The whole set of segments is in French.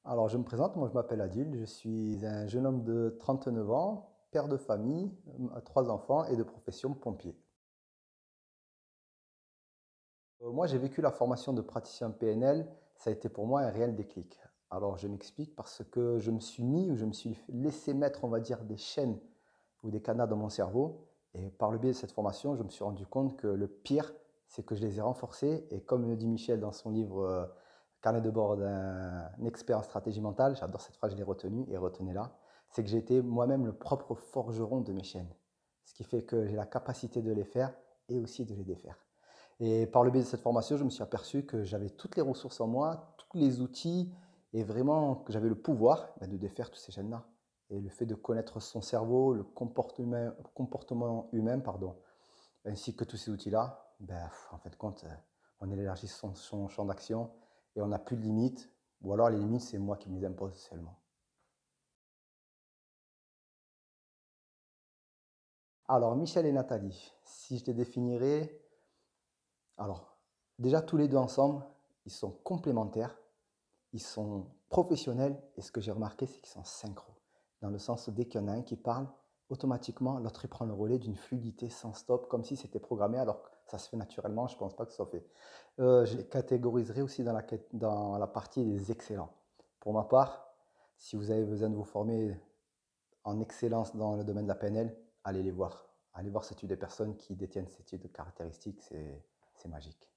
Alors, je me présente, moi je m'appelle Adil, je suis un jeune homme de 39 ans, père de famille, trois enfants et de profession pompier. Moi, j'ai vécu la formation de praticien PNL, ça a été pour moi un réel déclic. Alors, je m'explique parce que je me suis mis ou je me suis laissé mettre, on va dire, des chaînes ou des cadenas dans mon cerveau. Et par le biais de cette formation, je me suis rendu compte que le pire, c'est que je les ai renforcés. Et comme le dit Michel dans son livre Carnet de bord d'un expert en stratégie mentale, j'adore cette phrase, je l'ai retenue et retenez-la, c'est que j'ai été moi-même le propre forgeron de mes chaînes. Ce qui fait que j'ai la capacité de les faire et aussi de les défaire. Et par le biais de cette formation, je me suis aperçu que j'avais toutes les ressources en moi, tous les outils, et vraiment que j'avais le pouvoir de défaire tous ces chaînes-là. Et le fait de connaître son cerveau, le comportement humain, pardon, ainsi que tous ces outils-là, en fin de compte, on élargit son champ d'action et on n'a plus de limites, ou alors les limites, c'est moi qui me les impose seulement. Alors, Michel et Nathalie, si je les définirais, alors, déjà tous les deux ensemble, ils sont complémentaires. Ils sont professionnels et ce que j'ai remarqué, c'est qu'ils sont synchro. Dans le sens où dès qu'il y en a un qui parle, automatiquement, l'autre il prend le relais d'une fluidité sans stop, comme si c'était programmé, alors que ça se fait naturellement, je ne pense pas que ça soit fait. Je les catégoriserai aussi dans la partie des excellents. Pour ma part, si vous avez besoin de vous former en excellence dans le domaine de la PNL, allez les voir. Allez voir ce type de personnes qui détiennent ce type de caractéristiques, c'est magique.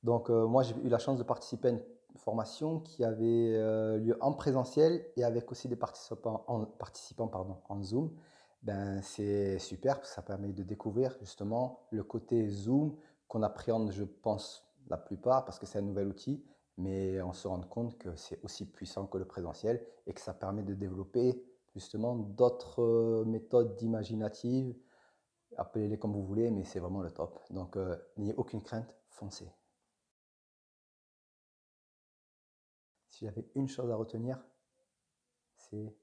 Donc, moi, j'ai eu la chance de participer à une formation qui avait lieu en présentiel et avec aussi des participants pardon, en Zoom. Ben, c'est super parce que ça permet de découvrir justement le côté Zoom qu'on appréhende, je pense, la plupart parce que c'est un nouvel outil, mais on se rend compte que c'est aussi puissant que le présentiel et que ça permet de développer justement d'autres méthodes imaginatives, appelez-les comme vous voulez, mais c'est vraiment le top. Donc, n'ayez aucune crainte, foncez. Si j'avais une chose à retenir, c'est,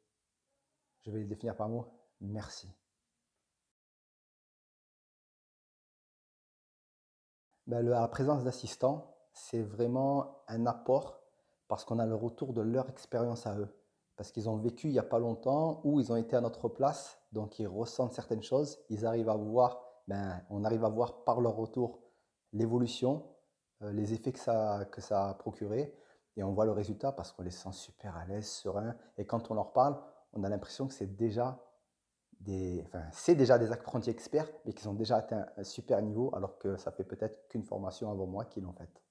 je vais le définir par mot, merci. La présence d'assistants, c'est vraiment un apport parce qu'on a le retour de leur expérience à eux. Parce qu'ils ont vécu il n'y a pas longtemps ou ils ont été à notre place, donc ils ressentent certaines choses, ils arrivent à voir, on arrive à voir par leur retour l'évolution, les effets que ça a procuré, et on voit le résultat parce qu'on les sent super à l'aise, sereins, et quand on leur parle, on a l'impression que c'est déjà des apprentis experts, mais qui ont déjà atteint un super niveau, alors que ça fait peut-être qu'une formation avant moi qu'ils l'ont faite.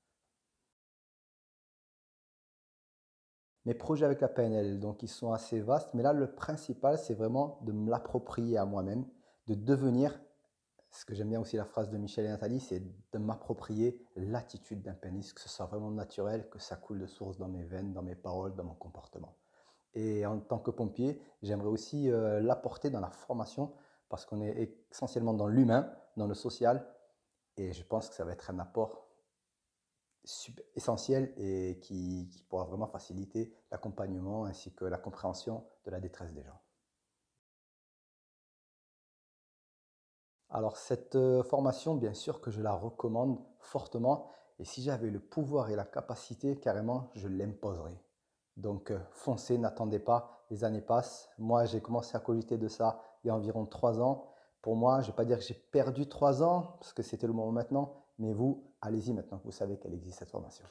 Mes projets avec la PNL, donc ils sont assez vastes, mais là le principal c'est vraiment de me l'approprier à moi-même, de devenir, ce que j'aime bien aussi la phrase de Michel et Nathalie, c'est de m'approprier l'attitude d'un pénis, que ce soit vraiment naturel, que ça coule de source dans mes veines, dans mes paroles, dans mon comportement. Et en tant que pompier, j'aimerais aussi l'apporter dans la formation parce qu'on est essentiellement dans l'humain, dans le social, et je pense que ça va être un apport essentiel et qui pourra vraiment faciliter l'accompagnement ainsi que la compréhension de la détresse des gens. Alors cette formation, bien sûr que je la recommande fortement et si j'avais le pouvoir et la capacité, carrément, je l'imposerais. Donc foncez, n'attendez pas, les années passent. Moi, j'ai commencé à cogiter de ça il y a environ 3 ans. Pour moi, je ne vais pas dire que j'ai perdu 3 ans, parce que c'était le moment maintenant, mais vous, allez-y maintenant, vous savez qu'elle existe cette formation.